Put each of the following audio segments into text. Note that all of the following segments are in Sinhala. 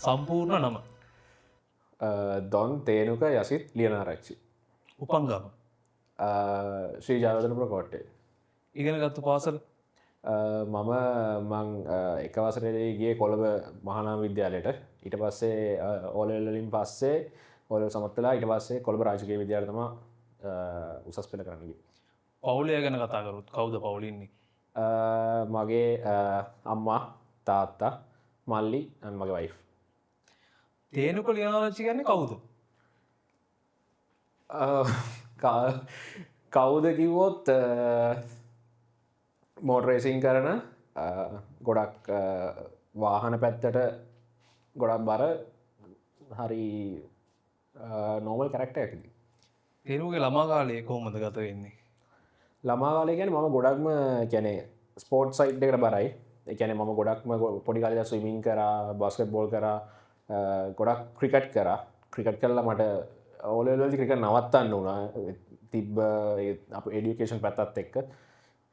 සම්පූර්ණ නම දොන් තේනුක යසිත් ලියනාරච්චි උපංගම ශ්‍රී ජාවදනපුර කෝට්ටේ ඉගෙන ගත්තු පාසල මම මං එකවසරේ ගිය කොළඹ මහනා විද්‍යාලයට ඊට පස්සේ ඕලෙල්ලින් පස්සේ ඔල සමත්ලා ඉට පස්සේ කොළඹ රාජකය විද්‍යාලතම උසස් පෙළ කරන්නගේ පවුලය ගැන කතා කරුත් කවුද පවුලින්නේ මගේ අම්මා තාත්තා මල්ලි අන් මගේ වයි් තේනුක ලියනාරච්චි ගැන්නේ කවුද කවුද කිව්වොත් මෝටරේසින් කරන ගොඩක් වාහන පැත්තට ගොඩක් බර හරි නෝමල් කරක්ට ඇකි තේනුගේ ළමාකාලය කොහොමද ගත වෙන්නේ ළමාකාලය ගැන මම ගොඩක්ම කැනෙ ස්පෝට් සයිට් එකට බරයි එකැන ම ගොඩක්ම පොඩිකාලය ස්විමින් කර බස්කට් බෝල් කර ගොඩක් ක්‍රිකට් කර ක්‍රිකට් කරලා මට ඕලලි ක්‍රික නවත්තන්න වුණා තිබ්බ අප එඩියුකේෂන් පැත්තත් එක්ක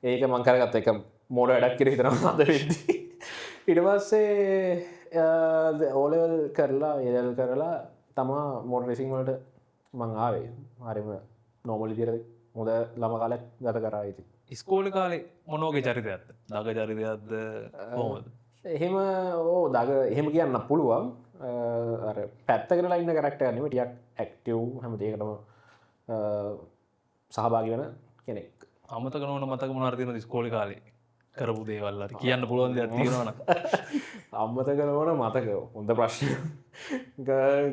ඒක මංකරගත්ත එක මෝඩ වැඩක් කර හිතන අද වෙද්දි ඉට පස්සේ ඕලවල් කරලා ඒදල් කරලා තමා මෝඩ රෙසිං වලට මං ආවේ හරිම නෝමලි තිර හොඳ ළම කාලක් ගත කරා ඉති ස්කෝල කාලේ මොනෝගේ චරිතයක්ද දග චරිතයක්ද හෝමද එහෙම ඕ දග එහෙම කියන්න පුළුවන් පැත්ත කරලා ඉන්න කරක්ටරනම ටියක් ඇක්ටව් හැම දේකටම සහභාගි වන කෙනෙක් අමතක නොන මතක මනාර්තින ස්කෝලි කාලේ කරපු දේවල්ල කියන්න පුළුවන් දෙයක් තියෙනවන අම්මත කරවන මතක හොඳ ප්‍රශ්න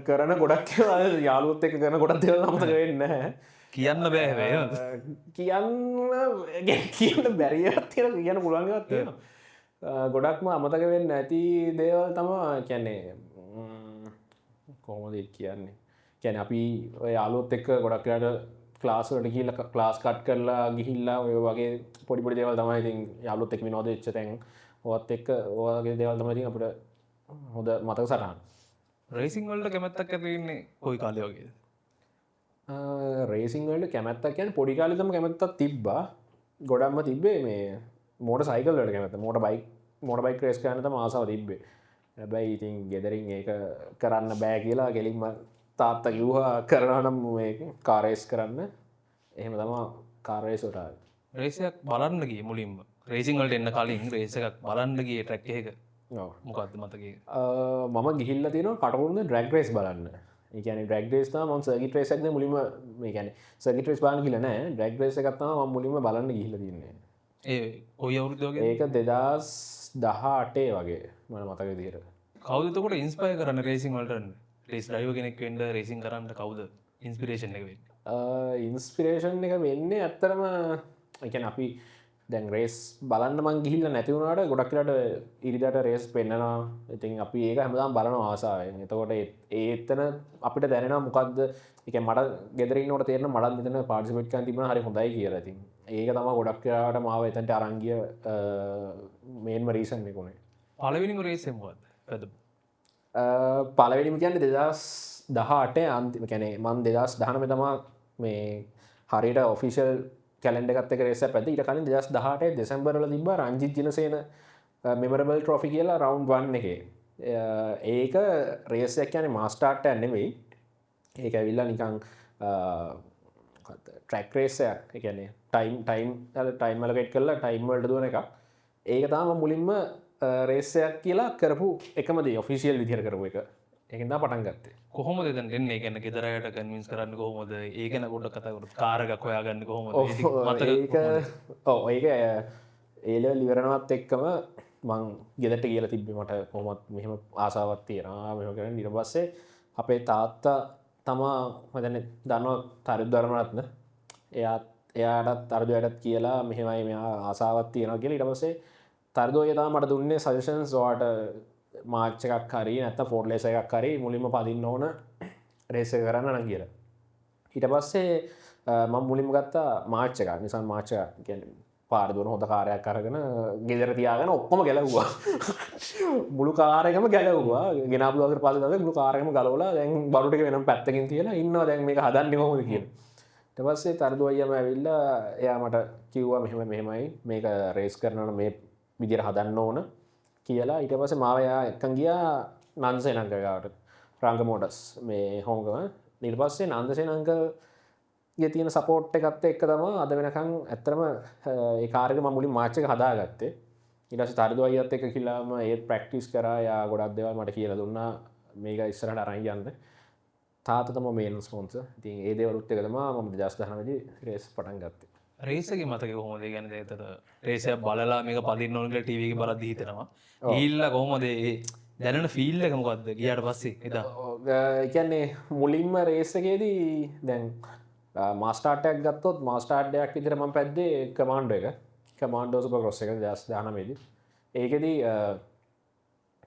කරන ගොඩක් යාලුත් එක කරන ගොඩක් දෙවල් අමතක වෙන්න කියන්න බෑවේ කියන්න බැරිියත් තියෙන කියන්න පුළන්ගත් තියෙන ගොඩක්ම අමතක වෙන්න ඇති දේවල් තම කැන්නේ කොහොමද කියන්නේ කැන අපි යාලුත් එක්ක ගොඩක්ලට ක්ලාස්වට කියල ක්ලාස් කට් කරලා ගිහිල්ලා ඔය වගේ පොඩිපොඩි දේවල් තමයි ඉතින් යාලුත් එක් විනෝද එච්ච තැන් ඔත් එක්ක ඔයාගේ දේවල් තමයි අපට හොඳ මතක සටහන් රේසිං වලට කැමැත්තක් ඇතින්නේ කොයි කාලය වගේ රේසිං වලට කැමැත්තක් කියන පොඩි කාලෙතම කැමැත්තක් තිබ්බා ගොඩක්ම තිබ්බේ මේ මෝට සයිකල්ලට කැමැත මෝට බයික් රේස් කරනත මාසාව තිබ්බේ හැබැයි ඉතින් ගෙදරින් ඒක කරන්න බෑ කියලා ගෙලින්ම තාත්ත කිව්වා කරනම් කාරේස් කරන්න එහෙම තමා කාරේසොටා රේසයක් බලන්නගේ මුලින්ම රේසිංවලට එන්න කලින් රේස එකක් බලන්නගේ ට්‍රැක් එක මොකක්ද මතගේ මම ගිහිල්ල තින කටවුන්න ඩ්‍රක් රේස් බලන්න එකන ඩක් රේස් ම සගි රේසක්ද මුලිම මේකැන සගි රේස් බාන කියලන ඩක් රේස එකත්තම මුලිම බලන්න ගිහිල තින්නේ ඒ ඔය අවුරුදෝගේ ඒක 2018 වගේ මන මතක දීර කවදතකොට ඉන්ස්පය කරන්න රේසිං වලටන්න රේස් ඩයිව කෙනෙක් වෙන්ඩ රේසින් කරන්න කවුද ඉන්ස්පිරේෂන් එක වෙන්න ඉන්ස්පිරේෂන් එක වෙන්නේ ඇත්තරම එකන අපි දැන් රේස් බලන්න මං ගිහිල්ල නැතිවුණට ගොඩක්ලට ඉරිදට රේස් පෙන්න්නවා ඉතින් අපි ඒක හැමදාම් බලන ආසාාවෙන් එතකොට ඒත්තන අපිට දැනෙන මොකක්ද එක මට ගෙදරන්නට තේරන මඩත් මෙතන පාටිසිපට්කන් තිබන හරි හොඳයි කියලති ඒක තම ගොඩක්ලාට මාව එතන්ට අරංගිය මේන්ම රීසන් එකුණේ පලවිනිම රේසෙම්වත් පැද පලවෙනිම කියන්න 2018 අන්තිම කැනේ මන් 2019 තමා මේ හරිට ඔෆිෂල් කැලෙන්ඩ ගත්ත රේස පැති ඉට කලින් 2018 දෙසැම්බරල තිබ රංජිත් ජනසේන මෙමරබල් ට්‍රොෆි කියලා රවන්් වන්න එක ඒක රේසයක් කියන මාස්ටාර්ට ඇන්නෙවෙයි ඒක ඇවිල්ලා නිකං ට්‍රැක් රේසයක් එකනේ ටයිම්මලකට් කරලා ටයිම්වලට දුවන එක ඒක තාම මුලින්ම රේසයක් කියලා කරපු එකමද ඔෆිසිියල් විදිර කරපු එක එකදා පටන් ගත්තේ කොහොම දෙන්න එන්නේ ගැන ගෙදරයට කන්වින්ස් කරන්න කොහොමද ඒගැන ගොඩ කතකරු කාරගක් හොයාගන්න කොහොම ඒක ඒල ලිවරනවත් එක්කම මං ගෙදට කියල තිබ්බීමට කොමත් මෙහෙම ආසාවත් තියෙනවා මෙම කරන නිර්බස්සේ අපේ තාත්තා තමා මදන දන්නවා තරිදරමනත්න එයාටත් අර්දයටත් කියලා මෙහෙමයි මෙයා ආසාවත් තියෙනවා කියල ඉටපසේ තර්දෝ යතා මට දුන්නේ සජෂන්ස් වාට මාච්ච එකක් හරි නැත ෆෝර්ලේස එකක් හරි මුලින්ම පදින්න ඕන රේස කරන්න නම් කියලා ඊට පස්සේ මං මුලිම ගත්තා මාච්ච එකක් නිසන් මාච්ච පාරදුවන හොඳ කාරයක් කරගෙන ගෙදර තියාගෙන ඔක්කොම ගැලව්වා මුළු කාරයකම ගැලව්වා ගෙනපුුවර පලද මුළු කාරයම ගලවලා දැන් බරුටික වෙනම් පැත්තකින් කියලා ඉන්න දැන් මේ හදන්න හොද කිය ටපස්සේ තර්දුවයම ඇවිල්ල එයා මට කිව්වා මෙහෙම මෙහෙමයි මේක රේස් කරනන මේ විදිර හදන්න ඕන කියලා ඊට පස මාවයා එකන් ගියා නන්සේනංගගාවට රංග මෝඩස් මේ හෝගම නිර්පස්සේ නන්දසේනංකල් ගේ තියෙන සපෝට් එකත් එක්ක තම අද වෙනකං ඇත්තරම ඒ කාරක මුලින් මාච්චක හදාගත්තේ ඉටස තර්දව අයත් එක කිල්ලාම ඒත් ප්‍රක්ටිස් කරා යා ගොඩක් දෙවල් මට කියල දුන්නා මේක ඉස්සරට අරයි යන්න තාතම මේන් ස්පොන්ස තින් ඒ දෙවරුත් එකතම ම ජස්තහනද රේස් පටන් ගත්තේ රේසගේ මතක කොහොමද ගැන තට රේසය බලලා මේක පදින්නවනට ටීවක බල දීතනවා ඉල්ල කොහොමද දැනන ෆිල්ල එකමකක්ද ගියට පස්සේ එදා එකන්නේ මුලින්ම රේසකේදී දැන් මාස්ටාටයක් ගත්තොත් මාස්ටාර්ඩයක් විදිරම පැද්දේ කමාන්ඩ එක කමාන්ඩෝසුප කොස්ස එක ජස් දානමේදී ඒකෙදී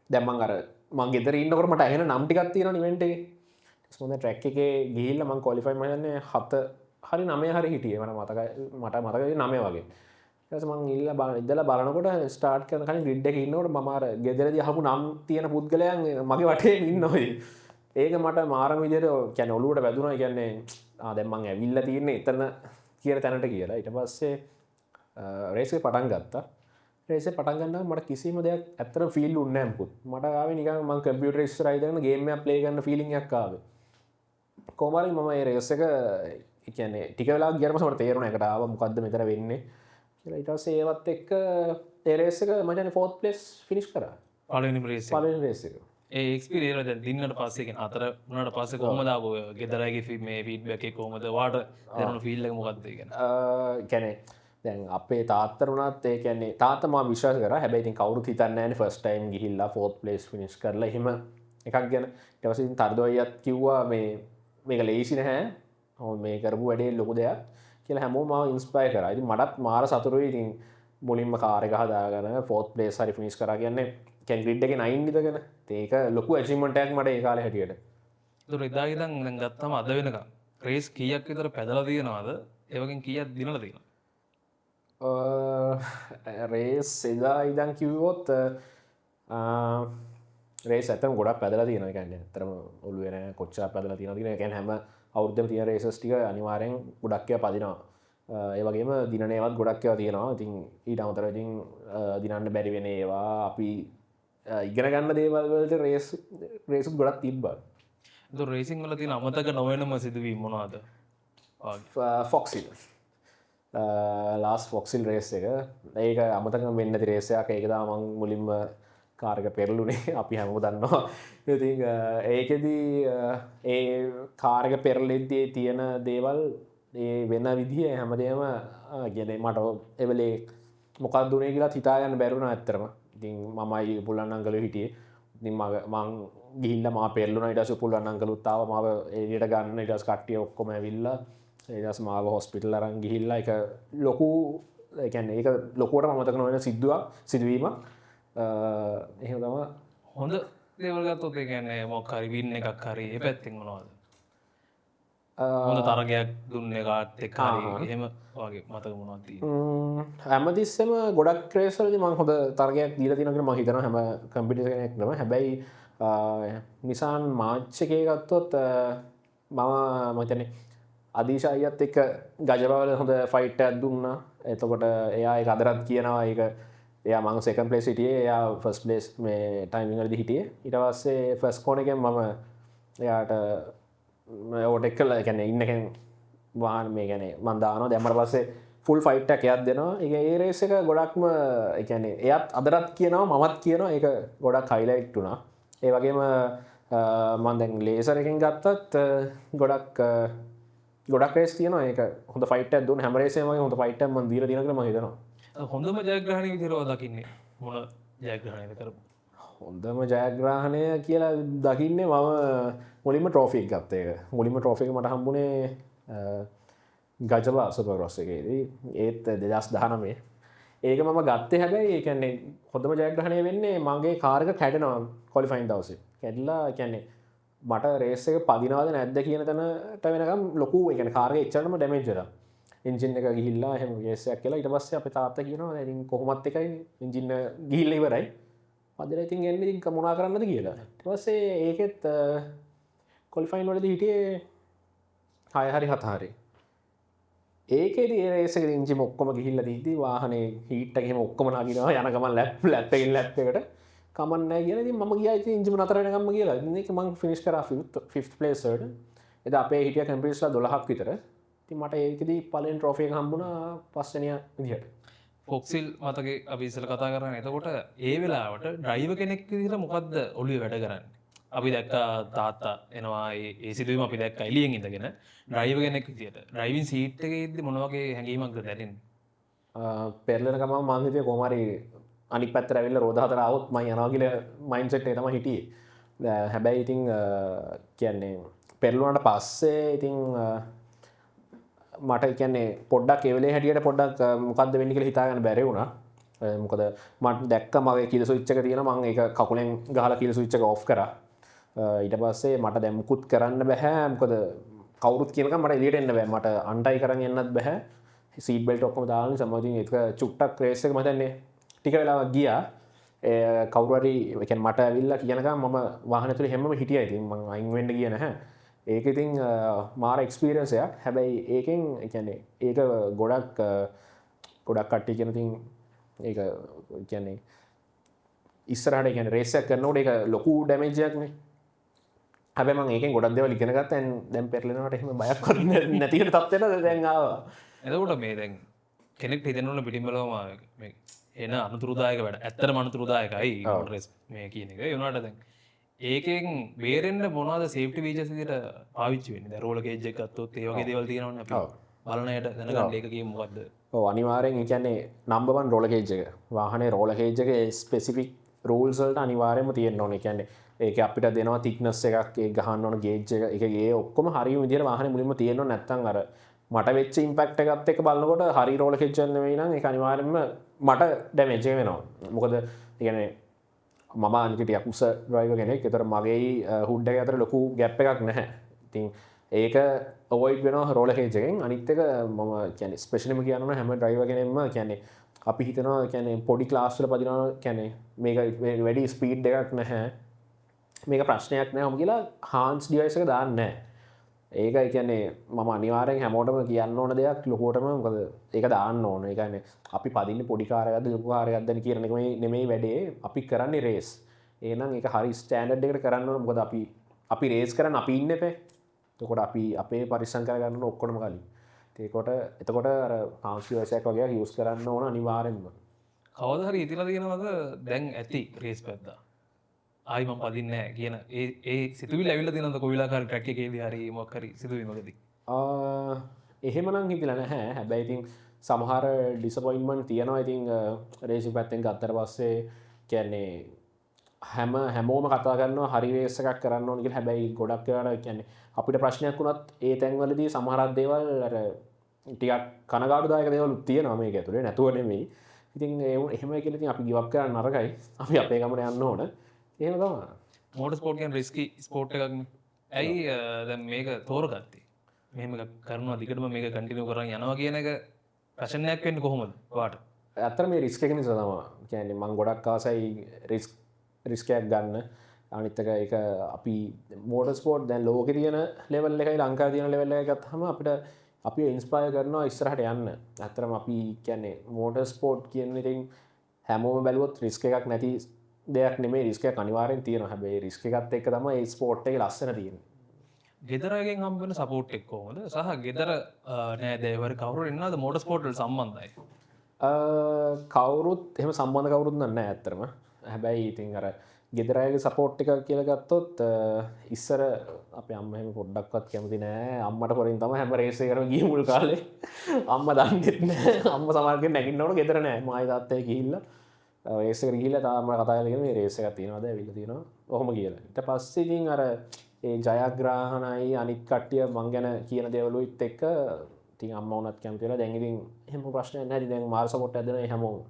දැම්මන් අර මං ගෙදර ඉන්නකරමට ඇහෙන නම්ටිකත් තියෙන නිවෙන්ට එක ස්ොද ට්‍රැක් එක ගිහිල්ල මං කොලිෆයි මයන්නේ හත හරි නමේ හරි හිටිය වන මතකයි මට මතකයි නමේ වගේ මං ඉල්ල ඉදල බලනකොට ස්ටාර්ට් කරන කලින් ගිඩ්ඩ එක ඉන්නවට මර ගෙදරදි හපු නම් තියෙන පුද්ගලයන් මගේ වටේ ඉන්නොයි ඒක මට මාරම විදිර කැන ඔලුවට වැදුනා කියන්නේ ආදැම්මං ඇවිල්ල තියන්නේ එතන කියර තැනට කියලා ඉට පස්සේ රේසේ පටන් ගත්තා රේසේ පටන්ගන්න මට කිසිම දෙයක් ඇතර ෆිල් උන්නෑම්පුත් මටාව නික ම කම්පියුටර ස්රයිදන ගේම ප්ලේගන්න ෆිලික්කාව කෝමරි මම රේස එක කියන්නේ ටිකලා ගරමසට තේරුණ එකටාව මොකක්ද මෙතර වෙන්නේ කියලා ඉටස ඒවත් එක්ක ඒරේසක මජන ෆෝත් පලස් ෆිනිස් කර පලනි රේස පලන රේසක ඒක්ස්පිරේර දින්නට පස්සෙක අතර වනට පස්ස කොමදාව ගෙදරගේ ෆිල්ම් මේ ෆීඩ්බැක කොමද වාට දැනු ෆිල්ල මොකක්දගෙන කැනෙ දැන් අපේ තාත්තරුණත් ඒ කියන්නේ තාතම විශ්වාස කර හැබැයිති කවරු හිතන්නෑන ෆස්ටයිම් ගිහිල්ලා ෆෝත් පලස් ෆිනිස් කරලා හෙම එකක් ගැන ටවසින් තර්දවයත් කිව්වා මේක ලේසි නැහැ හො මේ කරපු වැඩේ ලොකු දෙයක් කියලා හැමෝ ම ඉන්ස්පයි කර ති මටත් මාර සතුරුව ඉතින් මුලින්ම කාරක හදාගන ෆෝත් පලේස් හරි ෆිනිස් කර කියන්නේ කැන්ගිඩ් එක නයින්ඩිදගෙන ඒක ලොකු ඇචිමටයක් මට ඒ කාල හැටියට තුර එදාගතන් ගත්තම අද වෙනක රේස් කියක් විතර පැදල තියෙනවාද ඒවකින් කියක් දිනල තියෙන රේස් එදා ඉදන් කිව්වොත් රේස් ඇතම ගොඩක් පැදල තියෙන ගැන්න තරම ඔලුවෙන කොච්චා පැදල තියෙන තින ගැන හැම අවුද්ධම තිය රේසස්ටික අනිවාරෙන් ගොඩක්කය පදිනවා ඒවගේම දිනනයවත් ගොඩක්කව තියෙනවා ඉතින් ඊට අමතර ඉතින් දිනන්න බැරි වෙන ඒවා අපි ඉගෙන ගන්න දේවල්වලට රේසුත් ගොඩක් තිබ්බ රේසිං වල තින අමතක නොවනම සිදුවී මොනවාද ෆොක්සිල් ලාස් ෆොක්සිල් රේස් එක ඒක අමතක වෙන්න රේසයක් ඒකදා මං මුලින්ම කාරක පෙරලුනේ අපි හැම දන්නවා ඉති ඒකෙදී ඒ කාරක පෙරලෙද්දේ තියෙන දේවල් ඒ වෙන්න විදිහ හැමදේම ගෙන මට එවලේ මොකක් දුනේ කියලා හිතාගන්න බැරුණ ඇත්තරම ඉතින් මමයි පුල්ලන්න අංගල හිටියේ ඉතින් මං ගිහිල්ල මා පෙරලුන ඉටස පුල්ලන්න අංගලුත්තාව මාව ඒට ගන්න ඉටස් කට්ටිය ඔක්කොම ඇවිල්ලා ඒදස් මාව හොස්පිටල් අරන් ගිහිල්ලා එක ලොකු එකැන ඒක ලොකුවට මතක නොවෙන සිදුවීම එහෙම තම හොඳ දෙවල්ගත්තොත් ගැන්නේ මොක්හරි වින්න එකක් හරි ඒ පැත්තිෙන් මොනවාද හොඳ තරගයක් දුන්න කාත් එක්කාරි එහෙම වගේ මතක මොනවදී හැමතිස්සම ගොඩක් ක්‍රේසලදි මං හොඳ තරගයක් දීල තිනකට මහිතන හැම කම්පිටිසනක්නම හැබැයි නිසාන් මාච්චකය ගත්තොත් මම මතන අදීශායත් එක්ක ගජබවල හොඳ ෆයිට් ඇත් දුන්න එතකොට එයා එක අදරත් කියනවා එක එයා මං සෙකන් පලේ සිටියේ එයා ෆස් පලේස් මේ ටයිමිඟලද හිටියේ ඉටවස්සේ ෆස් කෝනකෙන් මම එයාට ඕටෙක් කල ගැන ඉන්නකෙන් වාන් මේ ගැන මන්දාන දැමට පස්සේ ෆුල් ෆයිට්ටක් එයත් දෙනවා එක ඒ රේස එක ගොඩක්ම එකැනෙ එයත් අදරත් කියනවා මමත් කියනවා එක ගොඩක් හයිලයිට් වුණා ඒ වගේම මන්දැන් ලේසරකින් ගත්තත් ගොඩක් රේස් තියනවා ඒක හොඳ ෆයිට දුන් හැමරේසේම හොඳ ෆයිට ම දීර දිනකර මහිතනවා හොඳම ජයග්‍රහණය විදිරෝ දකින්නේ මොන ජයග්‍රහණය කරපු හොඳම ජයග්‍රහණය කියලා දකින්නේ මම මුලින්ම ට්‍රෝෆික් ගත්තේක මුලින්ම ට්‍රෝෆික මට හම්බුණේ ගජබා සුපරොස්සකේදී ඒත් 2019 ඒක මම ගත්තේ හැබැයි ඒකන්නේ හොඳම ජයග්‍රහණය වෙන්නේ මගේ කාරක කැඩනවා කොලිෆයින් දවසේ කැඩලා කියන්නේ මට රේස එක පදිනවාද නැද්ද කියන තැනට වෙනකම් ලොකු එකන කාරය එච්චරම ඩැමේජර ඉංජින එක ගිහිල්ලා හෙම ගේසයක් කියලා ඉට පස්සේ අප තාත්ත කියනවා ඉතින් කොහොමත් එකයි ඉංජින්න ගිහිල්ල ඉවරයි පදර ඉතින් එන්න ඉතින් කමුණා කරන්නද කියලා ටවස්සේ ඒකෙත් කොලිෆයින් වලද හිටියේ හයහරි හතහරි ඒකෙද ඒසක ඉංචි මොක්කොම ගිහිල්ල දීති වාහනේ හිට්ටකෙම ඔක්කොම නාගෙනවා යනකම ලැප්පෙන් ලැප්පකට කමන්න කිය ම ගිය ඉජම නතරනකම කියලා එක මං ෆිනිස් කර ෆිෆ් පලේසට එද අපේ හිටිය කැම්පිස්ලා 12ක් විතර ති මට ඒකදී පලෙන් ට්‍රෝෆය හම්බුණ පස්සනය විදිහට ෆොක්සිල් මතක අපිසල කතා කරන්න එතකොට ඒ වෙලාවට ඩ්‍රයිව කෙනෙක් දිට මොකක්ද ඔලි වැඩ කරන්න අපි දැක්ක තාත්තා එනවා ඒ සිදුවම අපි දැක් එලියෙන් ඉඳගෙන ඩ්‍රයිව කෙනෙක් විදිට ඩ්‍රයිවින් සීට් එක ඉද මොනවගේ හැඟීමක්ද දැරෙන් පෙරලනකම මංහිතය කොමරි අනි පත්තර වෙල්ල රෝධහතරාවත් මයි යනාගල මයින්සෙට් තම හිටිය හැබැයි ඉතිං කියන්නේ පෙරලුවනට පස්සේ ඉතිං මට කියන්නේ පොඩ්ඩක් එවලේ හැටියට පොඩ්ඩක් මොකක්ද වෙන්න කියලා හිතාගන්න බැරි වුණා. මොකද මට දැක්ක මගේ කිල ස්විච් එක තියෙන මම ඒක කකුලෙන් ගහලා කිල ස්විච් එක ඔෆ් කරා. ඊට පස්සේ මට දැන් මුකුත් කරන්න බෑ. මොකද කවුරුත් කියනකම් මට එළියට එන්න බෑ. මට අන්ටයි කරන් යන්නත් බෑ. සීට් බෙල්ට් ඔක්කොම දාලා සම්මතින් ඒක චුට්ටක් රේස් එක මම දන්නේ ටික වෙලාවක් ගියා. කවුරු හරි ඒ කියන්නේ මට ඇවිල්ලා කියනකම් මම වාහනේ ඇතුලේ හැමම හිටියා. ඉතින් මම අයින් වෙන්න ගියේ නැහැ. ඒක ඉතින් මාර එක්ස්පීරියන්සයක්. හැබැයි ඒකෙන් කියන්නේ ඒක ගොඩක් කට්ටිය කියන ඉතින් ඒක කියන්නේ ඉස්සරහට කියන්නේ රේස් එකක් කරනකොට ඒක ලොකු ඩැමේජ් එකක් නේ. හැබැයි මම ඒකෙන් ගොඩක් දේවල් ඉගෙන ගත්තා. දැන් පෙරලෙනවට එහෙම බයක් වුනේ නැති වෙන තත්ත්වයට දැන් ආවා. එතකොට මේ දැන් කෙනෙක් හිතෙන්න පිටින්බලවම මේ එන අනතුරුදායක වැඩ ඇත්තටම අනතුරුදායකයි රේස් මේ කියන එක. ඒ වුණාට දැන් ඒකෙන් බේරෙන්න මොනවද සේෆ්ටි ෆීචර්ස් විදිහට පාවිච්චි වෙන්නේ? දැන් රෝලර් කේජ් එකක් ගත්තොත් ඒ වගේ දේවල් තියෙනවනේ අපි බලනයට දැනගන්න ඒක කියමු මොකද්ද? ඔව් අනිවාර්යෙන් ඒ කියන්නේ නම්බර් 1 රෝලර් කේජ් එක. වාහනේ රෝලර් කේජ් එකේ ස්පෙસિෆික් රූල්ස් වලට අනිවාර්යයෙන්ම තියෙන්න ඕනේ. ඒ කියන්නේ ඒක අපිට දෙනවා තික්නස් එකක් ඒක ගහන්න ඕන ගේජ් එක. ඒකේ ඔක්කොම හරියම විදිහට වාහනේ මුලින්ම තියෙන්න ඕන. නැත්නම් අර මට වෙච්ච ඉම්පැක්ට් එකත් එක්ක බලනකොට හරි රෝලර් කේජ් එක නෙවෙයි නම් ඒක අනිවාර්යෙන්ම මට ඩැමේජ් එක වෙනවා. මොකද ඒ කියන්නේ මම අනිකට යකුස ඩ්‍රයිවර් කෙනෙක්. ඒතර මගේ හුඩ් එක අතර ලොකු ගැප් එකක් නැහැ. ඉතින් ඒක අවොයිඩ් වෙනවා රෝලර් කේජ් එකෙන්. අනිත් එක මම කියන්නේ ස්පෙෂලිම කියනවා හැම ඩ්‍රයිවර් කෙනෙක්ම කියන්නේ අපි හිතනවා කියන්නේ පොඩි ක්ලාස් වල පදිනවා කියන්නේ මේක වැඩි ස්පීඩ් එකක් නැහැ. මේක ප්‍රශ්නයක් නැහැ ඔම කියලා හාන්ස් ඩිවයිස් එක දාන්නේ නැහැ. ඒක කියන්නේ මම අනිවාර්යෙන් හැමෝටම කියන්න ඕන දෙයක් ලොකුවටම. මොකද ඒක දාන්න ඕන. ඒ කියන්නේ අපි පදින්නේ පොඩි කාර් එකක්ද ලොකු කාර් එකක්ද කියන එක නෙමෙයි වැඩේ. අපි කරන්නේ රේස්. එහෙනම් ඒක හරි ස්ටෑන්ඩඩ් එකකට කරන්න ඕන. මොකද අපි රේස් කරන්න අපි ඉන්නේ පෙ. එතකොට අපි අපේ පරිස්සම් කරගන්න ඕන ඔක්කොම කලින්. එතකොට අර හාන්ස් ඩිවයිස් එකක් වගේ යූස් කරන්න ඕන අනිවාර්යෙන්ම. කවදා හරි ඉතිලා තියෙනවද දැන් ඇති රේස් පැද්දා? ආයි මම පදින්නේ නැහැ කියන ඒ සිතුවිලි ඇවිල්ලා තියෙනවද කොවිලාකාර ට්‍රැක් එකේදී හරි මොකක් හරි සිදුවීමකදී? එහෙමනම් හිතලා නැහැ. හැබැයි ඉතින් සමහර ඩිසපොයින්ට්මන්ට් තියෙනවා. ඉතින් රේසින් පැත්තෙන් ගත්තට පස්සේ කියන්නේ හැමෝම කතා කරනවා හරි රේස් එකක් කරන්න ඕන කියලා. හැබැයි ගොඩක් වෙලාවට කියන්නේ අපිට ප්‍රශ්නයක් වුණත් ඒ තැන්වලදී සමහරක් දේවල් අර ටිකක් කනගාටුදායක දේවල් තියෙනවා මේක ඇතුලේ. නැතුව නෙමෙයි. ඉතින් එහෙමයි කියලා ඉතින් අපි ගිවප් කරන්න නරකයි. අපි අපේ ගමන යන්න ඕන. එහෙම තමයි. මෝටර් ස්පෝර්ට් කියන්නේ රිස්කි ස්පෝර්ට් එකක්නේ. ඇයි දැන් මේක තෝරගත්තේ? මෙහෙම කරනවා දිගටම මේක කන්ටිනියු කරන් යනවා කියන එක පැෂන් එකක් වෙන්නේ කොහොමද ඔයාට? ඇත්තට මේ රිස්ක් එක නිසා තමයි. කියන්නේ මම ගොඩක් ආසයි රිස්ක් එකක් ගන්න. අනිත් එක ඒක අපි මෝටර් ස්පෝර්ට් දැන් ලෝකේ තියෙන ලෙවල් එකයි ලංකාවේ තියෙන ලෙවල් එක ගත්තාම අපිට අපි ඉන්ස්පයර් කරනවා ඉස්සරහට යන්න. ඇත්තටම අපි කියන්නේ මෝටර් ස්පෝර්ට් කියන එකෙන් හැමෝම බැලුවොත් රිස්ක් එකක් නැති දෙයක් නෙමෙයි. රිස්ක් එකක් අනිවාර්යෙන් තියෙනවා. හැබැයි රිස්ක් එකත් එක්ක තමයි මේ ස්පෝර්ට් එකේ ලස්සන තියෙන්නේ. ගෙදරගෙන් හම්බ වෙන සපෝට් එක කොහොමද? සහ ගෙදර නෑදෑයවරු කවුරු ඉන්නවද මෝටර් ස්පෝර්ට් වලට සම්බන්ධයි? කවුරුත් එහෙම සම්බන්ධ කවුරුත් නැහැ ඇත්තටම. හැබැයි ඉතින් අර ගෙදර අයගේ සපෝට් එක කියලා ගත්තොත් ඉස්සර අපේ අම්මා එහෙම පොඩ්ඩක්වත් කැමති නෑ. අම්මට පොරින් තමයි හැම රේස් එකකටම ගියේ මුල් කාලේ. අම්මා දන්නෙත් නෑ. අම්මා සමහරවිට නැගිටිනකොට ගෙදර නෑ. මායි තාත්තයි ගිහිල්ලා රේස් එකට ගිහිල්ලා තාම කතා කරලා කියන මේ රේස් එකක් තියෙනවද ඇවිල්ලා තියෙනවා. ඔහොම කියලා. ඊට පස්සේ ඉතින් අර ඒ ජයග්‍රහණයි අනිත් කට්ටිය මං ගැන කියන දේවලුත් එක්ක ඉතින් අම්මා වුණත් කැමති වෙලා දැන් ඉතින් එහෙම ප්‍රශ්නයක් නැහැ. දැන් මාර සපෝට් එකක් දෙනවා හැමෝම.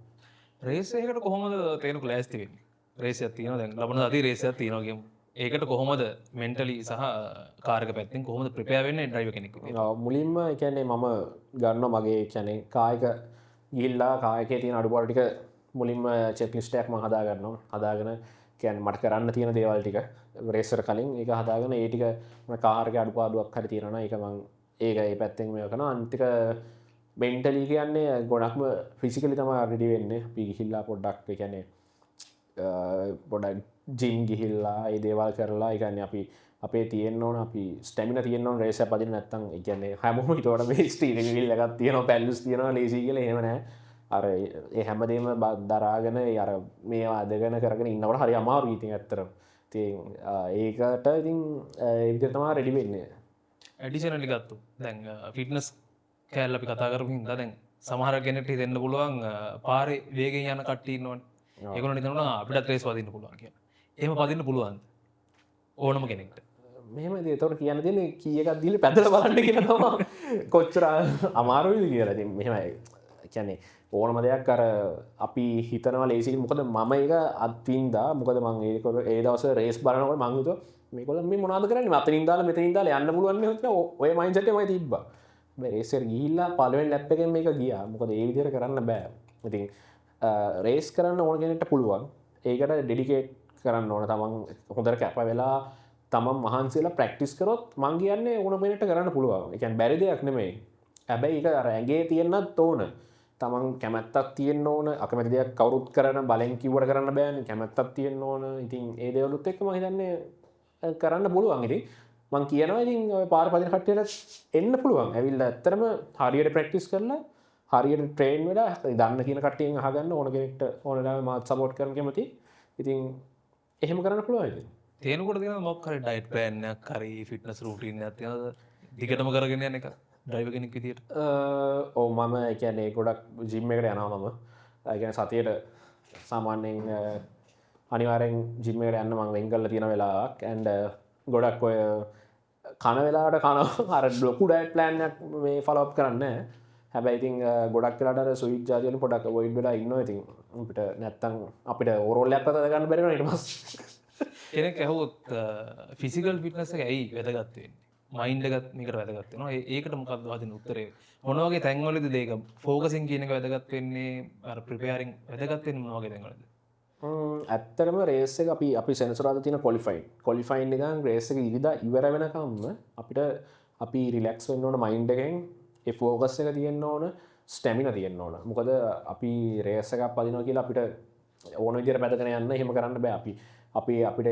රේස් එකකට කොහොමද තේරුම් ලෑස්ති වෙන්නේ? රේස් එකක් තියෙනවා දැන් ලබන සතියේ රේස් එකක් තියෙනවා කියමු. ඒකට කොහොමද මෙන්ටලි සහ කාර් එක පැත්තෙන් කොහොමද ප්‍රිපෙයාර් වෙන්නේ ඩ්‍රයිවර් කෙනෙක් විදිහට? මුලින්ම ඒ කියන්නේ මම ගන්නවා මගේ කියන්නේ කායික ගිහිල්ලා කායකේ තියෙන අඩුපාඩු ටික මුලින්ම චෙක් ලිස්ට් එකක් මම හදා ගන්නවා. හදාගෙන කියන්නේ මට කරන්න තියෙන දේවල් ටික රේසර් කලින් ඒක හදාගෙන ඒ ටික මම කාර් එකේ අඩුපාඩුවක් හරි තියෙනවා නම් ඒක මම ඒක ඒ පැත්තෙන් මේක කරනවා. අනිත් එක මෙන්ටලි කියන්නේ ගොඩක්ම ෆිසිකලි තමයි රෙඩි වෙන්නේ. අපි ගිහිල්ලා පොඩ්ඩක් ඒ කියන්නේ පොඩක් ජිම් ගිහිල්ලා ඒ දේවල් කරලා එකන්න අපි අපේ තියෙන් ඕන අපි ස්ටමින තියන රේස පදින නැත්තන් එකන්නේ හැමෝම හිතවට මේ ස්ටීන ගිල් එකත් තියෙන පැල්ලුස් තියෙනවා ලේසි කියල හෙමනෑ අර ඒ හැමදේම දරාගෙන අර මේ අදගන කරගෙන ඉන්නවට හරි අමාරු ඉතින් ඇත්තර ඒකට ඉතින් ඒතමා රෙඩි වෙන්නේ ඇඩිෂනලි ගත්තු දැන් ෆිට්නස් කෑල් අපි කතා කරපු හින්දා දැන් සමහර කෙනෙක්ට දෙන්න පුළුවන් පාරේ වේගෙන් යන කට්ටිය ඉන්නවනේ ඒගොල්ලෝ හිතනවා අපිටත් රේස් වදින්න පුළුවන් කියලා. එහෙම වදින්න පුළුවන් ඕනම කෙනෙක්ට. මෙහෙම ඒතකොට කියන්න තියෙන්නේ කීයකක් දීලා පැදලා බලන්න කියලා තමයි කොච්චර අමාරුයිද කියලා. ඉතින් මෙහෙමයි. කියන්නේ ඕනම දෙයක් අර අපි හිතනවා ලේසි මොකද මම ඒක අත්විඳා මොකද මම ඒ දවසේ රේස් බලනකොට මම හිතුවා මේගොල්ලෝ මේ මොනවද කරන්නේ මතනින් දාලා මෙතනින් දාලා යන්න පුළුවන් නේ කියලා ඔය මයින්ඩ්සෙට් එකමයි තිබ්බා. මේ රේස් එකට ගිහිල්ලා පළවෙනි ලැප් එකෙන් මේක ගියා. මොකද ඒ විදිහට කරන්න බෑ. ඉතින් රේස් කරන්න ඕන කෙනෙක්ට පුළුවන්. ඒකට ඩෙඩිකේට් කරන්න ඕන තමන් හොඳට කැප වෙලා තමන් මහන්සිලා ප්‍රැක්ටිස් කරොත් මං කියන්නේ ඕන කෙනෙක්ට කරන්න පුළුවන්. ඒ කියන්නේ බැරි දෙයක් නෙමෙයි. හැබැයි ඒක අර ඇඟේ තියෙන්නත් ඕන. තමන් කැමැත්තක් තියෙන්න ඕන. අකමැති දෙයක් කවුරුත් කරන බලෙන් කිව්වට කරන්න බෑනේ. කැමැත්තක් තියෙන්න ඕන. ඉතින් ඒ දේවලුත් එක්ක මම හිතන්නේ කරන්න පුළුවන්. ඉතින් මං කියනවා ඉතින් ඔය පාර පදින කට්ටියට එන්න පුළුවන්. ඇවිල්ලා ඇත්තටම හරියට ප්‍රැක්ටිස් කරලා හරියට ට්‍රේන් වෙලා දන්න කියන කට්ටියෙන් අහගන්න ඕන කෙනෙක්ට ඕන වෙලාවෙ මාත් සපෝට් කරන්න කැමති. ඉතින් එහෙම කරන්න පුළුවන් ඉතින්. තේනකොට තියෙනවා මොකක් හරි ඩයට් ප්ලෑන් එකක් හරි ෆිට්නස් රූටින් එකක් තියෙනවද? දිගටම කරගෙන යන එක ඩ්‍රයිවර් කෙනෙක් විදියට. ඔව් මම ඒ කියන්නේ ගොඩක් ජිම් එකට යනවා මම. ඒ කියන්නේ සතියේට සාමාන්‍යයෙන් අනිවාර්යෙන් ජිම් එකට යන්න මම වෙන් කරලා තියෙන වෙලාවක් and ගොඩක් ඔය කන වෙලාවට කන අර ලොකු ඩයට් ප්ලෑන් එකක් මේ ෆලෝ අප් කරන්නේ නැහැ. හැබැයි ඉතින් ගොඩක් වෙලාට අර ස්වීට් ජාති වලින් පොඩක් අවොයිඩ් වෙලා ඉන්නවා. ඉතින් අපිට නැත්තම් අපිට ඕවරෝල් එකක් අත ගන්න බැරි වෙනවා ඊට පස්සේ. කෙනෙක් ඇහුවොත් ෆිසිකල් ෆිට්නස් එක ඇයි වැදගත් වෙන්නේ? මයින්ඩ් එකත් මේකට වැදගත් වෙනවා. ඒකට මොකක්ද වදින උත්තරේ? මොන වගේ තැන්වලද මේක ෆෝකසින් කියන එක වැදගත් වෙන්නේ? අර ප්‍රිපෙයාරින් වැදගත් වෙන්නේ මොන වගේ තැන්වලද? ඇත්තටම රේස් එක අපි සෙනසුරාදා තියෙන ක්වොලිෆයින් එකෙන් රේස් එක ඉවර වෙනකම්ම අපිට අපි රිලැක්ස් වෙන්න ඕන මයින්ඩ් එකෙන් ඒ ෆෝකස් එක තියෙන්න ඕන ස්ටැමිනා තියෙන්න ඕන. මොකද අපි රේස් එකක් පදිනවා කියලා අපිට ඕන විදිහට පැදගෙන යන්න එහෙම කරන්න බෑ. අපිට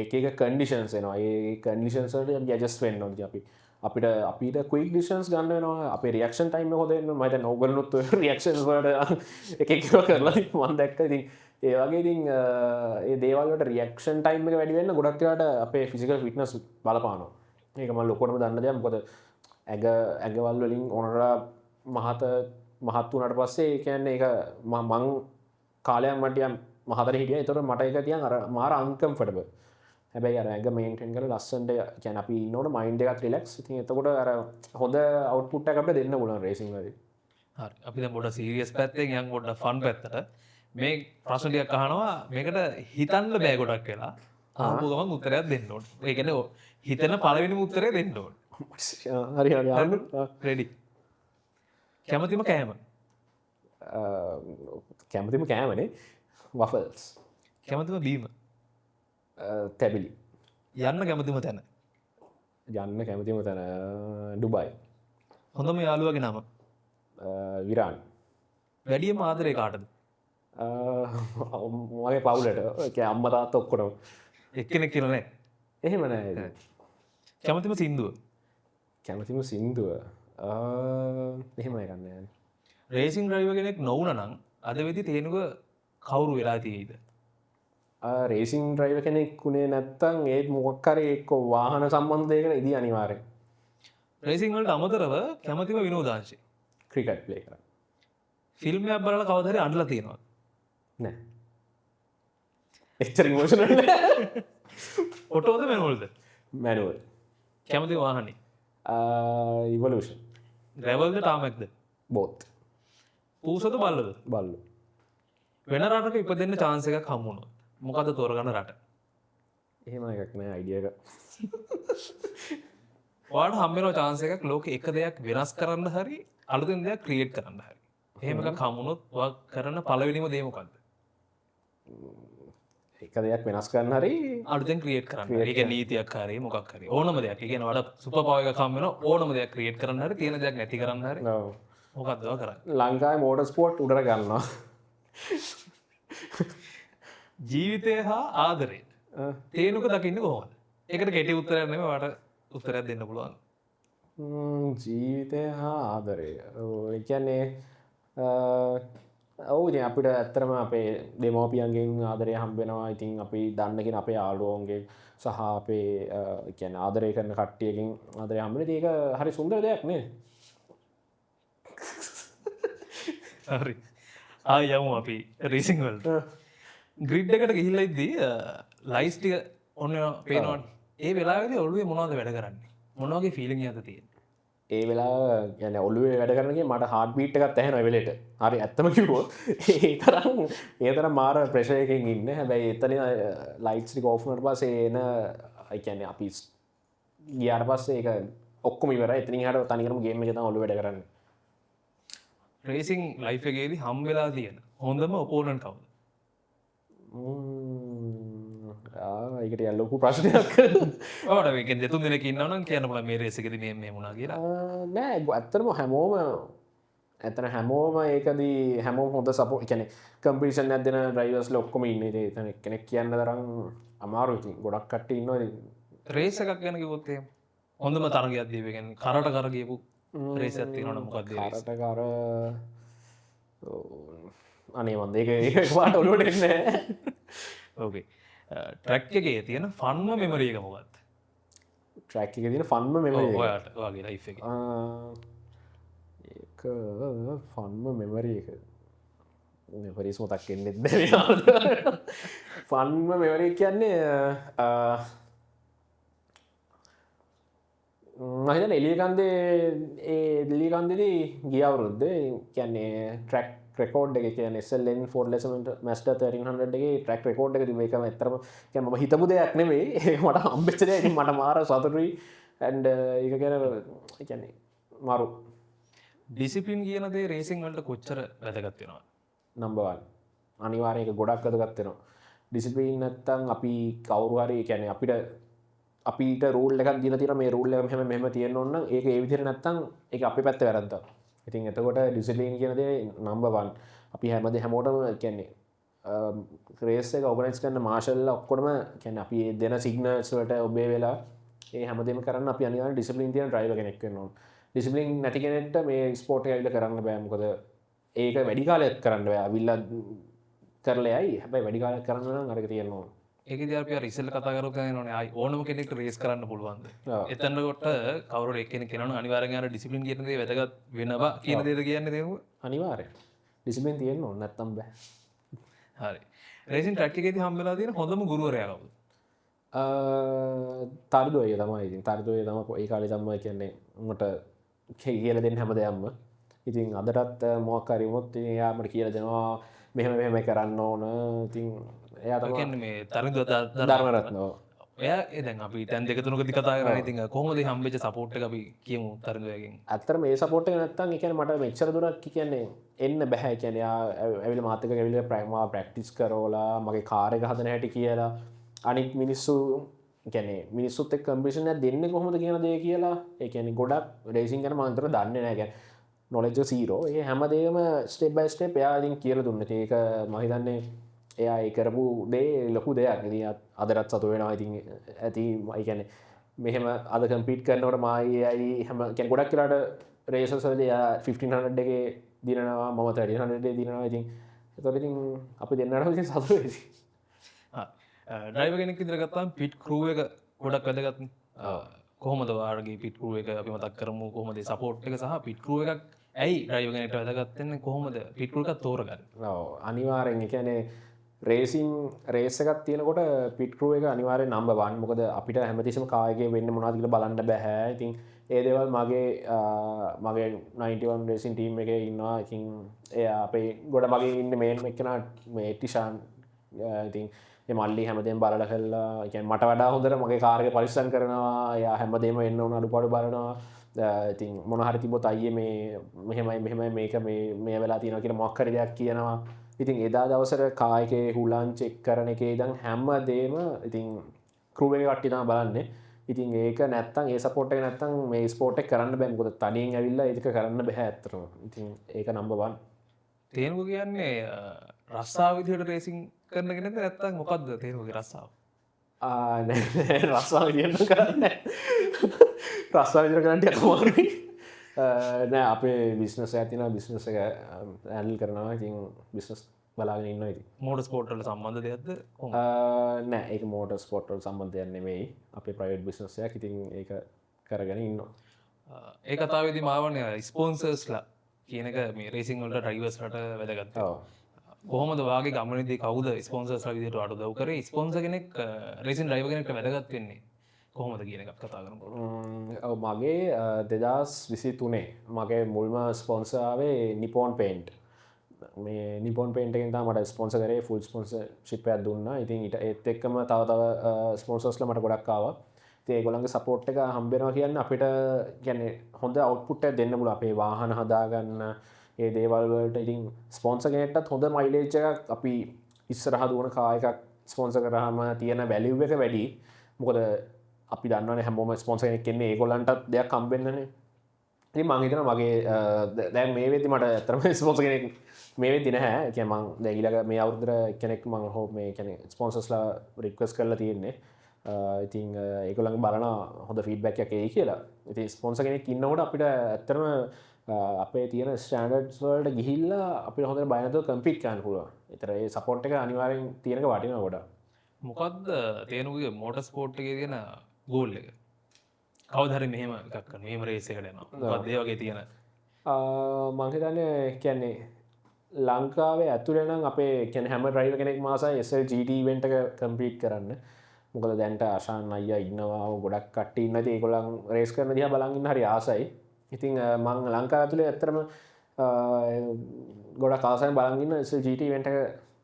ඒක එක කන්ඩිෂන්ස් එනවා. ඒ කන්ඩිෂන්ස් වලට අපි ඇඩ්ජස්ට් වෙන්න ඕනේ. අපිට ක්වික් ඩිසිෂන්ස් ගන්න වෙනවා. අපේ රියැක්ෂන් ටයිම් එක හොද වෙන්න ඕනේ. මම දැන් ඕගොල්ලොත් රියැක්ෂන්ස් වලට එක එක කරලා මම දැක්කා. ඉතින් ඒ වගේ ඉතින් ඒ දේවල් වලට රියැක්ෂන් ටයිම් එක වැඩි වෙන්න ගොඩක් වෙලාට අපේ ෆිසිකල් ෆිට්නස් බලපානවා. මේක මම ලොකුවටම දන්න දෙයක්. මොකද ඇඟවල් වලින් ඕනරා මහත් වුණාට පස්සේ ඒ කියන්නේ ඒක මං කාලයක් මටියම් මහතර හිටියා. ඒතකොට මට ඒක තියන් අර මාර අන්කම්ෆර්ටබල්. හැබැයි අර ඇඟ මේන්ටේන් කරලා ලස්සනට කියන්නේ අපි ඉන්නකොට මයින්ඩ් එකත් රිලැක්ස්. ඉතින් එතකොට අර හොඳ අවුට්පුට් එකක් අපිට දෙන්න පුළුවන් රේසින් වලදී. හරි. අපි දැන් පොඩ්ඩක් සීරියස් පැත්තෙන් යන් පොඩ්ඩක් ෆන් පැත්තට. මේ ප්‍රශ්න ටිකක් අහනවා. මේකට හිතන්න බෑ ගොඩක් වෙලා. ආපු ගමන් උත්තරයක් දෙන්න ඕනේ. ඒ කියන්නේ හිතන පළවෙනිම උත්තරේ දෙන්න ඕනේ. හරි රෙඩි. කැමතිම කෑම. කැමතිම කෑමනේ වෆල්ස්. කැමතිම බීම. තැබිලි. යන්න කැමතිම තැන. යන්න කැමතිම තැන ඩුබයි. හොඳම යාළුවගේ නම. විරාන්. වැඩියම ආදරේ කාටද? මගේ පවුලට අම්මා තාත්තා ඔක්කොටම. එක්කෙනෙක් කියලා නෑ. එහෙම නෑ. කැමතිම සින්දුව. කැමතිම සින්දුව එහෙම එකක් නෑ. රේසින් ඩ්‍රයිවර් කෙනෙක් නොවුන නම් අද වෙදි තේනුක කවුරු වෙලා තියෙයිද? රේසින් ඩ්‍රයිවර් කෙනෙක් උනේ නැත්තම් ඒත් මොකක් හරි එක්ක වාහන සම්බන්ධ දෙයකට ඉදී අනිවාර්යෙන්. රේසින් වලට අමතරව කැමතිම විනෝදාංශය. ක්‍රිකට් ප්ලේ කරන්න. ෆිල්ම් එකක් බලලා කවදා හරි අඬලා තියෙනවද? නෑ. එච්චර ඉමෝෂනල් නෑ. ඔටෝද මැනුවල්ද? මැනුවල්. කැමති වාහනේ? ඉවලූෂන්. ග්‍රැවල්ද ටාමැක්ද? බෝත්. පූසද බල්ලද? බල්ලු. වෙන රටක ඉපදෙන්න chance එකක් හම්බ වුණොත් මොකද තෝරගන්න රට? එහෙම එකක් නෑ අයිඩියා එක. ඔයාලට හම්බ වෙන chance එකක් ලෝකේ එක දෙයක් වෙනස් කරන්න හරි අලුතෙන් දෙයක් ක්‍රියේට් කරන්න හරි. එහෙම එකක් හම්බ වුණොත් ඔයා කරන පළවෙනිම දේ මොකද්ද? එක දෙයක් වෙනස් කරන්න හරි අලුතෙන් ක්‍රියේට් කරන්න. ඒක නීතියක් හරි මොකක් හරි. ඕනම දෙයක්. ඒ කියන්නේ වඩා සුපර් පවර් එකක් හම්බ වෙනවා ඕනම දෙයක් ක්‍රියේට් කරන්න හරි තියෙන දෙයක් නැති කරන්න හරි. ඔව්. මොකද්ද ඔයා කරන්නේ? ලංකාවේ මෝටර් ස්පෝර්ට් උඩට ගන්නවා. ජීවිතය හා ආදරය තේනුක දකින්න කොහොමද? ඒකට කෙටි උත්තරයක් නෙමෙයි වාට උත්තරයක් දෙන්න පුළුවන්. ජීවිතය හා ආදරය ඒ කියන්නේ ඔවු ඉතින් අපිට ඇත්තරම අපේ දෙමෝපියන්ගෙන් ආදරය හම්බෙනවා. ඉතින් අපි දන්නගෙන අපේ යාළුවෝන්ගෙන් සහ අපේ කියන්නේ ආදරය කරන කට්ටියකින් ආදරය හම්බෙන ඒක හරි සුන්දර දෙයක් නේ. හරි. ආයි යමු අපි රේසින් වලට. ග්‍රිඩ් එකට ගිහිල්ලා ඉද්දී ලයිස් ටික ඔන්න පේනවනේ. ඒ වෙලාවේදී ඔළුවේ මොනවද වැඩ කරන්නේ? මොන වගේ ෆීලිං එකක්ද තියෙන්නේ? ඒ වෙලා ගැන ඔලුවේ වැඩ කරනගේ මට හාඩ බීට් එකත් ඇහෙන වෙලට හරි ඇත්තම කිවෝ ඒ තරම් මාර ප්‍රශයකින් ඉන්න හැබැයි එතන ලයිට්ි කෝෆ්නට පස ඒන අයිකැන අපි ගියාට පස්සේ ඒක ඔක්කොම ඉවර එතනි හට තනිකරම ගේම එක ඔලු වැඩ කරන්න. රේසින් ලයිෆ් එකේදී හම් වෙලා තියෙන හොඳම ඔපෝනන්ට් කවුද? ඒකට යල්ලොකු ප්‍රශ්නයක් ඔයාට මේකෙන් දෙතුන් දෙනෙක් ඉන්නවා නම් කියන්න පුළුවන් මේ රේස් එකේදී මේ වුණා කියලා. නෑ ඇත්තටම හැමෝම ඇතන හැමෝම ඒකදී හැමෝම හොඳ සපෝ කියන්නේ කම්පිටිෂන් එකක් දෙන ඩ්‍රයිවර්ස්ලා ඔක්කොම ඉන්නේ ඉතින් එතන කෙනෙක් කියන්න තරම් අමාරු ඉතින් ගොඩක් කට්ටිය ඉන්නවා ඉතින් රේස් එකක් ගැන කිව්වොත් එහෙම හොඳම තරගයක් දීපේ කියන්නේ කරට කර ගියපු රේස් එකක් තියෙනවනේ මොකක්ද ඒ රේස්? කරට කර අනේ මන්ද ඒක වාට ඔලුවට එන්නේ නෑ. ඕකේ. ට්‍රැක් එකේ තියෙන ෆන්ම මෙමරි එක මොකක්ද? ට්‍රැක් එකේ තියෙන ෆන්ම මෙමරි එක. ඔයාට ඔයාගේ ලයිෆ් එකේ. ඒක ෆන්ම මෙමරි එක. මෙමරිස් මතක් වෙන්නේ නැහැ. ෆන්ම මෙමරි කියන්නේ මම හිතන්නේ එළියකන්දේ එළියකන්දේදී ගිය අවුරුද්දේ කියන්නේ ට්‍රැක් රෙකෝඩ් එක කියන්නේ SLN 4 Mazda 1300 එකේ ට්‍රැක් රෙකෝඩ් එක තිබ්බ එකම ඇත්තටම කියන්නේ මම හිතපු දෙයක් නෙමෙයි මට හම්බෙච්ච දෙයක්. ඉතින් මට මාර සතුටුයි and ඒක ගැන කියන්නේ මාරු ඩිසිප්ලින් කියන දේ රේසින් වලට කොච්චර වැදගත් වෙනවද? නම්බර් 1 අනිවාර්යයෙන් ඒක ගොඩක් වැදගත් වෙනවා. ඩිසිප්ලින් නැත්තම් අපි කවුරු හරි කියන්නේ අපිට රූල් එකක් දීලා තියෙනවා මේ රූල් එක මෙහෙම තියෙන්න ඕන නම් ඒක ඒ විදිහට නැත්තම් ඒක අපේ පැත්තේ වැරද්දක්. ඉතින් එතකොට ඩිසිප්ලින් කියන දේ නම්බර් 1. අපි හැමෝටම කියන්නේ රේස් එක ඕගනයිස් කරන මාෂල්ලා ඔක්කොම කියන්නේ අපි දෙන සිග්නල්ස් වලට ඔබේ වෙලා ඒ හැමදේම කරන්න අපි අනිවාර්යෙන් ඩිසිප්ලින් තියෙන ඩ්‍රයිවර් කෙනෙක් වෙන්න ඕන. ඩිසිප්ලින් නැති කෙනෙක්ට මේ ස්පෝර්ට් එක ඇවිල්ලා කරන්න බෑ. මොකද ඒක වැඩි කාලයක් කරන්න බෑ. අවිල්ලා කරලා යයි. හැබැයි වැඩි කාලයක් කරන්න නම් අරක තියෙන්න ඕන. ඒකදී අපි අර ඉස්සෙල්ලා කතා කරපු කෙනානේ ආයි ඕනම කෙනෙක්ට රේස් කරන්න පුළුවන්ද? එතනකොට කවුරු එක්කෙනෙක් කෙනානම් අනිවාර්යෙන් අර ඩිසිප්ලින් කියන දේ වැදගත් වෙනවා කියන දේද කියන්නේ තේරුම? අනිවාර්යෙන්. ඩිසිප්ලින් තියෙන්න ඕන නැත්තම් බෑ. හරි. රේසින් ට්‍රැක් එකේදී හම්බෙලා තියෙන හොඳම ගුරුවරයා කවුද? තර්දෝය තමයි. ඉතින් තර්දෝය තමයි ඒ කාලේ තමයි කියන්නේ මට කියලා දෙන්න හැම දෙයක්ම. ඉතින් අදටත් මොකක් හරි වුණොත් ඉතින් එයා මට කියලා දෙනවා මෙහෙම කරන්න ඕන. ඉතින් එයා තමයි කියන්නේ මේ තරිඳු ධර්මරත්න. එයා දැන් අපි දැන් දෙක තුනකදී කතා කරා. ඉතින් කොහොමද හම්බෙච්ච සපෝට් එක අපි කියමු තරිඳුයගෙන්. ඇත්තටම මේ සපෝට් එක නැත්තම් ඒ කියන්නේ මට මෙච්චර දුරක් කියන්නේ එන්න බෑ. ඒ කියන්නේ එයා ඇවිල්ලා මාත් එක්ක ඇවිල්ලා ප්‍රැක්ටිස් කරවලා මගේ කාර් එක හදන හැටි කියලා අනිත් මිනිස්සු කියන්නේ මිනිස්සුත් එක්ක කම්පිටිෂන් එකක් දෙන්නේ කොහොමද කියන දේ කියලා ඒ කියන්නේ ගොඩක් රේසින් ගැන මම අතර දන්නේ නැහැ. කියන්නේ knowledge zero. ඒ හැමදේම step by step එයා ඉතින් කියලා දුන්නා. ඒක මම හිතන්නේ එයා ඒ කරපු දේ ලොකු දෙයක්. ඉතින් අදටත් සතුටු වෙනවා. ඉතින් ඇති ඒ කියන්නේ මෙහෙම අද කම්පීට් කරනකොට මායි හැම කියන්නේ ගොඩක් වෙලාට රේසර්ස් වලදී එයා 1500 එකේ දිනනවා මම 1300 එකේ දිනනවා. ඉතින් ඒතකොට ඉතින් අපි දෙන්නාට ඉතින් සතුටු වෙයි. ඩ්‍රයිවර් කෙනෙක් විදිහට ගත්තාම පිට් ක්‍රූ එක ගොඩක් වැදගත්නේ. කොහොමද ඔයාලගේ පිට් ක්‍රූ එක අපි මතක් කරමු කොහොමද සපෝට් එක සහ පිට් ක්‍රූ එකක් ඇයි ඩ්‍රයිවර් කෙනෙක්ට වැදගත් වෙන්නේ කොහොමද පිට් ක්‍රූ එකක් තෝරගන්නේ? ඔව් අනිවාර්යෙන් ඒ කියන්නේ රේසින් රේස් එකක් තියෙනකොට පිට් ක්‍රූ එක අනිවාර්යෙන් නම්බර් 1. මොකද අපිට හැමතිස්සෙම කාර් එකේ වෙන්නේ මොනවද කියලා බලන්න බෑ. ඉතින් ඒ දේවල් මගේ 91 රේසින් ටීම් එකේ ඉන්නවා. ඉතින් එයා අපේ ගොඩ මගේ ඉන්නේ මේන් එක්කෙනා මේ ටිෂාන්. ඉතින් ඒ මල්ලි හැමදේම බලලා කළා. ඒ කියන්නේ මට වඩා හොඳට මගේ කාර් එක පරිස්සම් කරනවා. එයා හැමදේම එන්න ඕන අඩුපාඩු බලනවා. ඉතින් මොන හරි තිබ්බොත් අයියේ මෙහෙමයි මේක මේ වෙලා තියෙනවා කියලා මොකක් හරි දෙයක් කියනවා. ඉතින් එදා දවසට කාර් එකේ හුලන් චෙක් කරන එකේ ඉඳන් හැමදේම ඉතින් ක්‍රූ එකේ කට්ටිය තමයි බලන්නේ. ඉතින් ඒක නැත්තම් ඒ සපෝට් එක නැත්තම් මේ ස්පෝර්ට් එක කරන්න බෑ. මොකද තනියෙන් ඇවිල්ලා ඒක කරන්න බෑ ඇත්තටම. ඉතින් ඒක නම්බර් 1. තේනුක කියන්නේ රස්සා විදිහට රේසින් කරන කෙනෙක් නැත්තම් මොකක්ද තේනුකගේ රස්සාාව රස්සා විදින්න කරන්න රස්සා විදිර කරන්නට අමාරුයි නෑ අපේ බිස්නස ඇතින බිස්නස එක ඇල් කරනවා ඉතින් බිස්නස් බලාගෙන ඉන්න ඉති මෝඩ ස්පෝට්ල සම්බන්ධ දෙයක්ද නෑ ඒ මෝට ස්පොට්ල් සම්බන්ධයන් නෙමෙයි අපේ ප්‍රයිව් බිස්නසයක් ඉතින් ඒ කරගෙන ඉන්න ඒ කතාවේදි මාවනය ස්පෝන්සර්ස්ලා කියනක මේ රේසිං වලට ඩ්‍රයිවර්ස්ලට වැදගත්ත කොහොමද වාගේ ගමනද කවද ස්පොන්සර්ස් විදිට අඩු දව කර ස්පොන්ස කෙනෙක් රේසින් ඩ්‍රයිව කෙනෙක්ට වැදගත් වෙන්නේ කොහොමද කියන එකක් කතා කරන මගේ 2023 මගේ මුල්ම ස්පොන්සාවේ නිපෝන් පේන්ට් මේ නිපොන් පේන්ටෙන් මට ස්පොන්ස කරේ ෆුල් ස්පොන්ස ශිප්පයක් දුන්න ඉතින් ඉට ඒත් එක්කම තව ස්පොන්සස්ල මට ගොඩක්කාව ඒ ගොළන්ගේ සපෝට් එක හම්බෙනවා කියන්න අපිට ගැන හොඳ අවට්පුට්ට දෙන්න මුල අපේ වාහන හදාගන්න ඒ දේවල්වලට ඉතින් ස්පොන්ස කෙනෙටත් හොඳ මයිලේජ් එකක් අපි ඉස්සරහ දුවන කායකක් ස්පොන්ස කරහම තියෙන බැලිව් එක වැඩි මොකද අපි දන්න හැමෝම ස්පොන්ස කෙනෙක් කෙන්නේ ඒගොලන්ටත් දෙයක් කම්බෙන්න්නනේ ඉති මංහිතන මගේ දැන් මේ වෙති මට ඇතරම ස්පොන්ස කෙනෙක් මේ වෙති නැහැ එක මං දැගිලක මේ අවුදර කෙනෙක් මං හෝ මේ කැනෙ ස්පොන්සස්ලා රික්වස් කරලා තියෙන්නේ ඉතින් ඒකොළඟ බලන හොඳ ෆීඩ්බැක් එකේ කියලා ඉති ස්පොන්ස කෙනෙක් ඉන්නකොට අපිට ඇත්තරම අපේ තියෙන ස්ටන්ඩඩ් වලට ගිහිල්ලා අපි හොඳ බයනතු කම්පිට් කන් පුළුව එතර ඒ සපොට් එක අනිවාරෙන් තියෙනක වටින ගොඩ මොකක්ද තේනුගේ මෝට ස්පෝට් එක තියෙන ගෝල් එක කවදහර මෙහෙම එකක් මෙම රේසකටනවා දේ වගේ තියෙන මංහිතන්න කියන්නේ ලංකාවේ ඇතුළනම් අපේ කැන හැම රයිව කෙනෙක් මාසයි SLGT වෙන්ට කම්පීට් කරන්න මොකද දැන්ට ආශාන් අය ඉන්නවා ගොඩක් කට ඉන්න ඒකොළන් රේස් කරන දිහ බලගන්න හරි ආසයි ඉතිං මං ලංකා ඇතුළේ ඇත්තරම ගොඩ කාසය බලගන්න SLGT වෙන්ට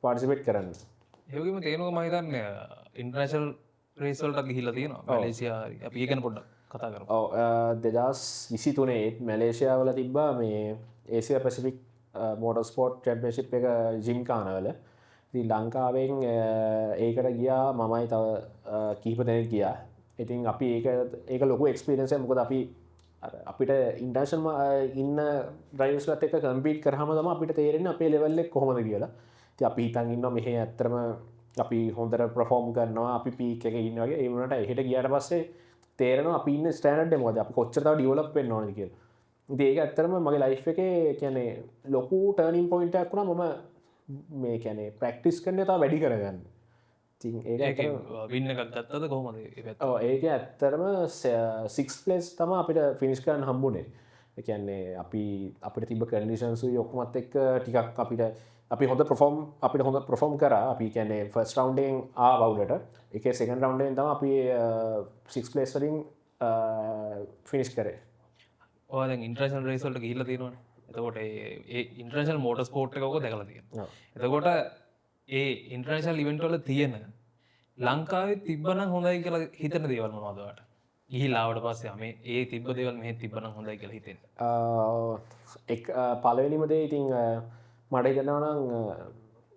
පාර්සිපේට් කරන්න ඒකම තේනුව මහිතන්න ඉන්ට්‍රශල් රේසල්ට ගිහිල තියෙන ලේසියාරි අප ඒකන පොඩ්ඩ කතා කර 2023 මැලේෂයාවල තිබ්බා මේ ඒසිය පැසිෆික් මෝට ස්පෝට් චැම්පියන්ෂිප් එක ජිම්කානවල ලංකාවෙන් ඒකට ගියා මමයි තව කීප දෙනෙක් ගියා ඉතින් අපි ඒක ලොකු එක්ස්පිරන්සය මොකද අපිට ඉන්ටර්ශන් ඉන්න ්‍රයිස්ලත් එක කම්පීට් කරහම තම අපිට තේරෙන අපේ ලෙවල්ලෙක් කොහොමද කියලා ති අපි හිතන් ඉන්න මෙහ ඇත්තරම අපි හොඳර ප්‍රෆෝර්ම් කරනවා අපි පීක එක ඉන්නගේ ඒවනට එහට ගියට පස්සේ තේරන අපි ඉන්න ස්ටෑනඩ් මොද අප කොච්චරතාව ඩියවලප් නොන කිය ඒක ඇත්තරම මගේ ලයිෆ් එක කියැනේ ලොකු ටර්නින් පොයින්ටක් වුණ මම මේ කැනේ ප්‍රක්ටිස් කරන තා වැඩි කරගන්න වින්න එකක් ගත්තද කොහොමද ඒක ඇත්තරම සික්ස් පලස් තම අපිට ෆිනිස්කරන් හම්බුනේ එකන්නේ අපිට තිබ කඩිෂන්සු යොක්මත් එක් ටිකක් අපිට අපි හොඳ ප්‍රෆෝම් අපිට හොඳ ප්‍රෆෝම් කර අපි කැනේ ෆස් රවන්ඩෙන් ආවුලට එක සෙකන් රවන්ඩෙන් තම අපි සික්ස් පලේස්වරින් ෆිනිස් කරේ ඕ ඉන්ට්‍රේෂන් රේසල්ට ගිල්ල තියෙනවා එතකොට ඒ ඉන්ට්‍රේෂල් මෝට ස්පෝට් එකක දැකල තියෙන එතකොට ඒ ඉන්ට්‍රේෂල් ඉවෙන්ටවල තියෙන ලංකාවේ තිබ්බන හොඳයි කියලා හිතන දේවල් මොනවදවට ගිහිලාවට පස්සේ මේ ඒ තිබ්බ දේවල් මෙහෙ තිබ්බන හොඳයි කියලා හිතෙන පලවෙනිමදේ ඉතිං මට හිතනවනම්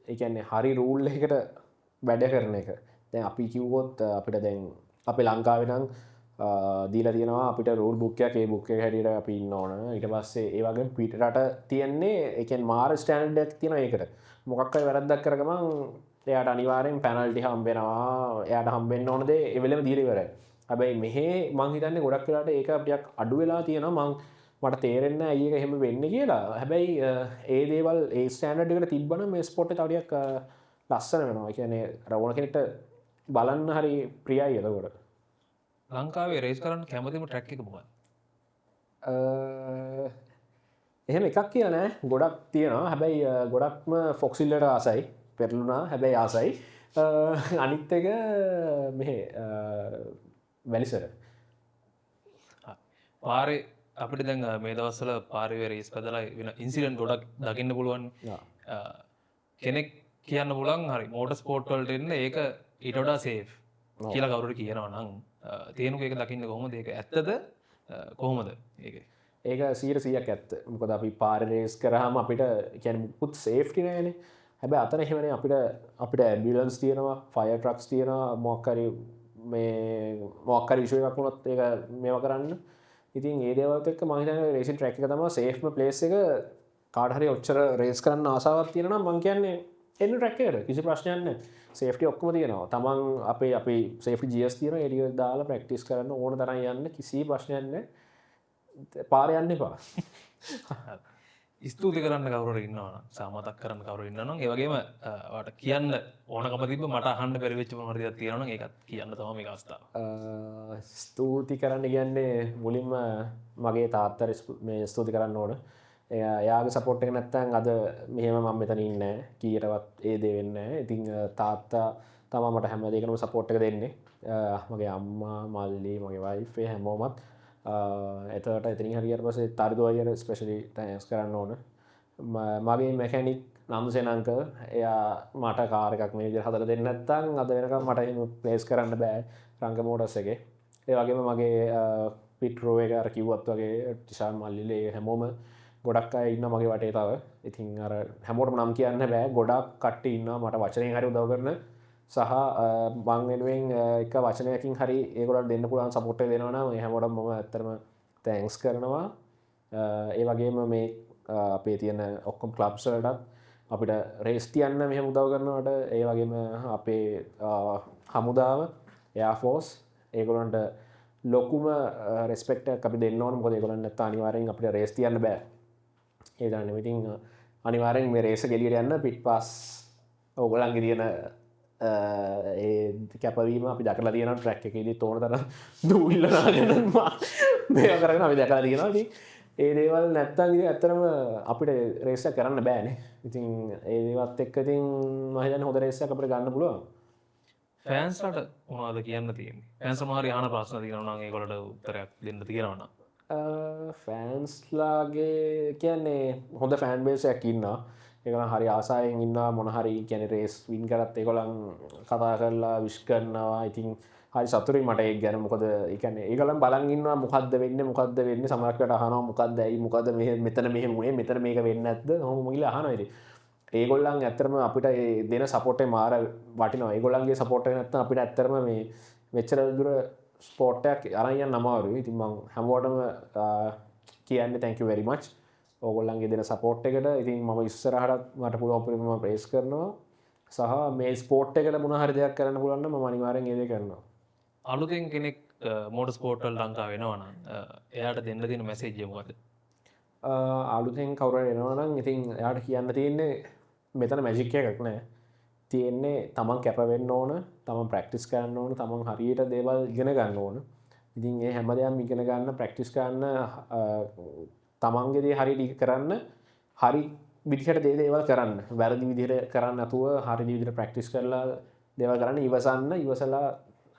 එකන්නේ හරි රූල් එකට වැඩ කරන එක දැන් අපි කිව්වොත් අපිට දැන් අපි ලංකාවෙනම් දීලා තියෙනවා අපිට රූල් බුක්කයක් ඒ බුක්කේ හැටියට අපි ඉන්න ඕන ඊට පස්සේ ඒ වගේ පිටරට තියෙන්නේ එකෙන් මාර ස්ටෑන්ඩඩ් එකක් තියෙනවා ඒකට මොකක් හරි වැරද්දක් කරගමන් එයාට අනිවාර්යෙන් පැනල්ටි හම්බෙනවා එයාට හම්බෙන්න ඕන දේ ඒ වෙලෙම දීලා ඉවරයි හැබැයි මෙහෙ මං හිතන්නේ ගොඩක් වෙලාට ඒක ටිකක් අඩු වෙලා තියෙනවා මට තේරෙන්නේ ඇයි ඒක එහෙම වෙන්නේ කියලා හැබැයි ඒ දේවල් ඒ ස්ටෑන්ඩඩ් එකට තිබ්බනම් මේ ස්පෝට් එක තව ටිකක් ලස්සන වෙනවා ඒ කියන්නේ රවුණ කෙනෙක්ට බලන්න හරි ප්‍රියයි එතකොට ලංකාවේ රේස් කරන්න කැමතිම ට්‍රැක් එක මොකක්ද? එහෙම එකක් කියලා නෑ ගොඩක් තියෙනවා හැබැයි ගොඩක්ම ෆොක්සිල්ලට ආසයි පෙරලුනා හැබැයි ආසයි අනිත් එක මෙහෙ වැලිසර පාරේ අපිට දැන් මේ දවස්වල පාරේ රේස් පදලා වෙන ඉන්සිඩන්ට් ගොඩක් දකින්න පුළුවන් කෙනෙක් කියන්න පුළුවන් හරි මෝටර් ස්පෝර්ට් වලට එන්න ඒක ඊට වඩා සේෆ් කියලා කවුරුහරි කියනවා නම් තේනුක ඒක දකින්න කොහොමද ඒක ඇත්තද කොහොමද ඒක 100% ඇත්ත මොකද අපි පාර රේස් කරාම අපිට කියන්නේ මුකුත් සේෆ්ටි නැහැනේ හැබැයි අතන එහෙමනේ අපිට ඇම්බියුලන්ස් තියෙනවා ෆයර් ට්‍රක්ස් තියෙනවා මොකක් හරි ඉෂුව එකක් වුණොත් ඒක මේවා කරන්න ඉතින් ඒ දේවල්ත් එක්ක මම හිතන්නේ රේසින් ට්‍රැක් එක තමයි සේෆ්ම ප්ලේස් එක කාඩහරි ඔච්චර රේස් කරන්න ආසාවත් තියෙනවා මං කියන්නේ එන්න ට්‍රැක්කයට කිසි ප්‍රශ්නයන්න සේෆ්ටි ඔක්කම තියෙනවා තමන් අපේ අපි සේෆි ජියස් තියන එඩිය දාලා ප්‍රක්ටිස් කරන්න ඕන තරයි යන්න කිසි ප්‍රශ්නයන්න පාරයන්න එපා ස්තුති කරන්න කවර ඉන්නවා සාමතක් කරන්න කවර ඉන්නම් ඒවගේම ට කියන්න ඕනකම තිබ මට අහන්න පෙරවෙච්ච මරද තියෙන එකත් කියන්න තම අවස්ථාව ස්තුති කරන්න කියන්නේ මුලින්ම මගේ තාත්තර මේ ස්තුති කරන්න ඕන එයාගේ සපෝට් එක නැත්තන් අද මෙහෙම මම මෙතන ඉන්න කීයටවත් ඒ දේ වෙන්න ඉතින් තාත්තා තමා මට හැම දෙකනම සපෝට් එක දෙන්නේ මගේ අම්මා මල්ලි මගේ වයිෆේ හැමෝමත් එතට ඉතින් හරියට පසේ තරිදුවයට ස්පෙශලි ටෑන්ස් කරන්න ඕන මගේ මැකැනික් නම්සෙනංක එයා මට කාරකක් මේ විදිහට හදලා දෙන්න නැත්තම් අද වෙනකම් මට එහෙම ප්ලේස් කරන්න බෑ රංග මෝටර්ස් එකේ ඒ වගේම මගේ පිට් රෝ එක අර කිව්වත් වගේ ටිෂාන් මල්ලිලේ හැමෝම ගොඩක් අය ඉන්න මගේ වටේ තව ඉතින් අර හැමෝටම නම් කියන්න බෑ ගොඩක් කට්ටිය ඉන්නවා මට වචනයෙන් හරි උදව් කරන සහ මං වෙනුවෙන් එක වචනයකින් හරි ඒගොල්ලන්ට දෙන්න පුළුවන් සපෝට් එක දෙනවා නම් හැමෝටම මම ඇත්තටම තෑන්ක්ස් කරනවා ඒ වගේම මේ අපේ තියෙන ඔක්කොම ක්ලබ්ස් වලටත් අපිට රේස් තියන්න මෙහෙම උදව් කරනවට ඒ වගේම අපේ හමුදාව එයා ෆෝස් ඒගොල්ලන්ට ලොකුම රෙස්පෙක්ට් එකක් අපි දෙන්න ඕන මොකද ඒගොල්ලන් නැත්නම් අනිවාර්යෙන් අපිට රේස් තියන්න බෑ ඒ දන්න ඉතින් අනිවාර්යෙන් මේ රේස ගෙලියට යන්න පිට් පාස් ඕගොල්ලන්ගේ තියෙන ඒ කැපවීම අපි දකලා තියෙන ට්‍රැක් එකේදී තෝරන තරම් දූවිල්ලනාගෙන මේවා කරගෙන අපි දැකලා තියෙනවා ඉතින් ඒ දේවල් නැත්තම් ඉතින් ඇත්තටම අපිට රේස් එක කරන්න බෑනේ ඉතින් ඒ දේවත් එක්ක ඉතින් මම හිතන්නේ හොඳ රේස් එකක් අපිට ගන්න පුළුවන් ෆෑන්ස්ලට මොනවද කියන්න තියෙන්නේ ෆෑන්ස් සමහර අහන ප්‍රශ්න තියෙනවා නම් ඒගොල්ලන්ට උත්තරයක් දෙන්න තියෙනවා නම් ෆෑන්ස්ලාගේ කියන්නේ හොඳ ෆෑන් බේසයක් ඉන්නවා ඒකන හරි ආසායෙන් ඉන්න මොනහරි කියන රේස් වින් කරත් ඒගොලන් කතා කරලා විශ් කරනවා ඉතින් හරි සතුරුයි මට ඒක ගැන මොකද ඒකන්නේ ඒගොල්ලන් බලන් ඉන්නවා මොකද්ද වෙන්නේ සමහරකට අහනවා මොකද්ද ඇයි මොකද්ද මෙතන මෙහෙම වුනේ මෙතන මේක වෙන්නේ නැද්ද ඔහොම ගිහලා අහනවා ඉතින් ඒගොල්ලන් ඇත්තටම අපිට දෙන සපෝට් එක මාර වටිනවා ඒගොල්ලන්ගේ සපෝට් එක නැත්නම් අපිට ඇත්තටම මේ මෙච්චර දුර ස්පෝට් එකක් අරන් යන්න අමාරුයි ඉතින් මම හැමෝටම කියන්නේ thank you very much ඕගොල්ලන්ගේ දෙන සපෝට් එකට ඉතින් මම ඉස්සරහට මට පුළුවන් පරිදි මම ප්‍රේස් කරනවා සහ මේ ස්පෝට් එකට මොන හරි දෙයක් කරන්න පුළුවන් නම් මම අනිවාර්යෙන් ඒ දේ කරනවා අලුතෙන් කෙනෙක් මෝටර් ස්පෝර්ට් වල ලංකාව වෙනවා නම් එයාට දෙන්න තියෙන මැසේජ් එක මොකද්ද අලුතෙන් කවුරු හරි එනවා නම් ඉතින් එයාට කියන්න තියෙන්නේ මෙතන මැජික් එකක් නෑ තියෙන්නේ තමන් කැප වෙන්න ඕන තමන් ප්‍රැක්ටිස් කරන්න ඕන තමන් හරියට දේවල් ඉගෙන ගන්න ඕන ඉතින් ඒ හැමදේම ඉගෙන ගන්න ප්‍රැක්ටිස් කරන්න තමන්ගේ දේ හරියට කරන්න හරි විදිහට දේවල් කරන්න වැරදි විදිහට කරන්න නැතුව හරි විදිහට ප්‍රැක්ටිස් කරලා දේවල් කරන්න ඉවසලා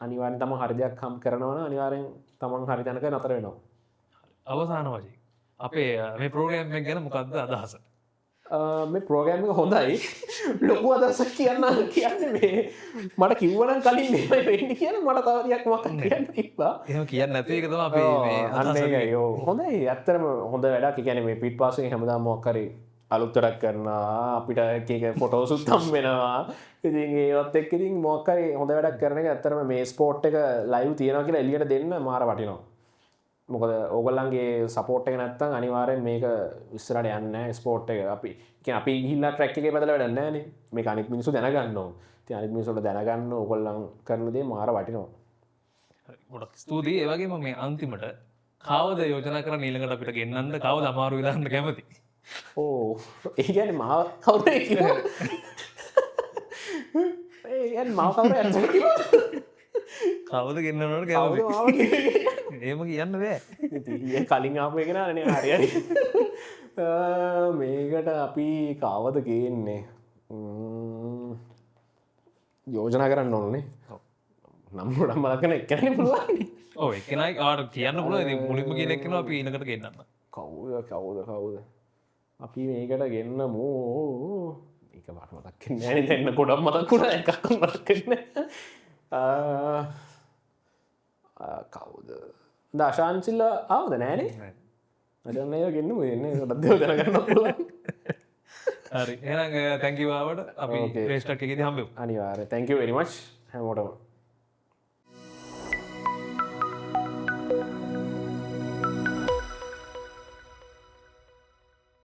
අනිවාර්යෙන් තමන් හරි දෙයක් කරනවා නම් අනිවාර්යෙන් තමන් හරි තැනක නතර වෙනවා අවසාන වශයෙන් අපේ මේ ප්‍රෝග්‍රෑම් එක ගැන මොකක්ද අදහස මේ ප්‍රෝග්‍රෑම් එක හොඳයි ලොකු අදහසක් කියන්නේ මේ මට කිව්වනම් කලින් මේවයි වෙන්නේ කියලා මට තව ටිකක් මොකක්ද කියන්න තිබ්බා එහෙම කියන්නේ නැති එක තමයි අපේ මේ අන්න ඒකයි ඔව් හොඳයි ඇත්තටම හොඳ වැඩක් ඒ කියන්නේ මේ පිට් පාස් එකේ හැමදාම මොකක් හරි අලුත් වැඩක් කරනවා අපිට එක එක ෆොටෝසුත් හම් වෙනවා ඉතින් ඒවත් එක්ක ඉතින් මොකක් හරි හොඳ වැඩක් කරන එක ඇත්තටම මේ ස්පෝට් එක ලයිව් තියනවා කියලා එළියට දෙන්න මාර වටිනවා මොකද ඕගොල්ලන්ගේ සපෝට් එක නැත්තම් අනිවාර්යෙන් මේක ඉස්සරහට යන්නේ නැහැ ස්පෝට් එක අපි කියන්නේ අපි ගිහිල්ලා ට්‍රැක් එකේ බදලා වැඩක් නැහැ නේ මේක අනිත් මිනිස්සු දැනගන්න ඕන ඉතින් අනිත් මිනිස්සුන්ට දැනගන්න ඕගොල්ලන් කරන දේ මාර වටිනවා හරි ගොඩක් ස්තුතියි ඒ වගේම මේ අන්තිමට කවද යෝජනා කරන ඊළඟට අපිට ගෙන්නන්න කවද අමාරු විදිහට කැමති ඕ ඒ කියන්නේ මාව කවුද කිව්වා ඒ කියන්නේ මාව කවුද කිව්වා කවද ගෙන්නන්නට කැමති එහෙම කියන්න බෑ කලින් ආපු එක නේ හරි හරි මේකට අපි කවද ගේන්නේ යෝජනා කරන්න ඕනේ නම් ගොඩක් මතකන එක්කෙනෙක් පුළුවන් ඔව් එක්කෙනෙක් ආර කියන්න පුළුවන් ඉතින් මුලින්ම කියන එක්කෙනා අපි ඊළඟට ගෙන්නන්න කවුද අපි මේකට ගෙන්නමු මේක මට මතක් වෙන්නේ නැහැ නේ දැන් ගොඩක් මතක් වුණා එකක් මතක් වෙන්නේ කවුද දශාන්සිල්ල ආවද නෑනේ අදන්න ඒ ගෙන්න්නම එන්නේ ොඩක්දව දැනගන්න පුළුවන් හරි එහෙනම් තැන්කිව ආවට අපි රේස්ටක් එකේදී හම්බෙමු අනිවාර්යයෙන් thank you very much හැමෝටම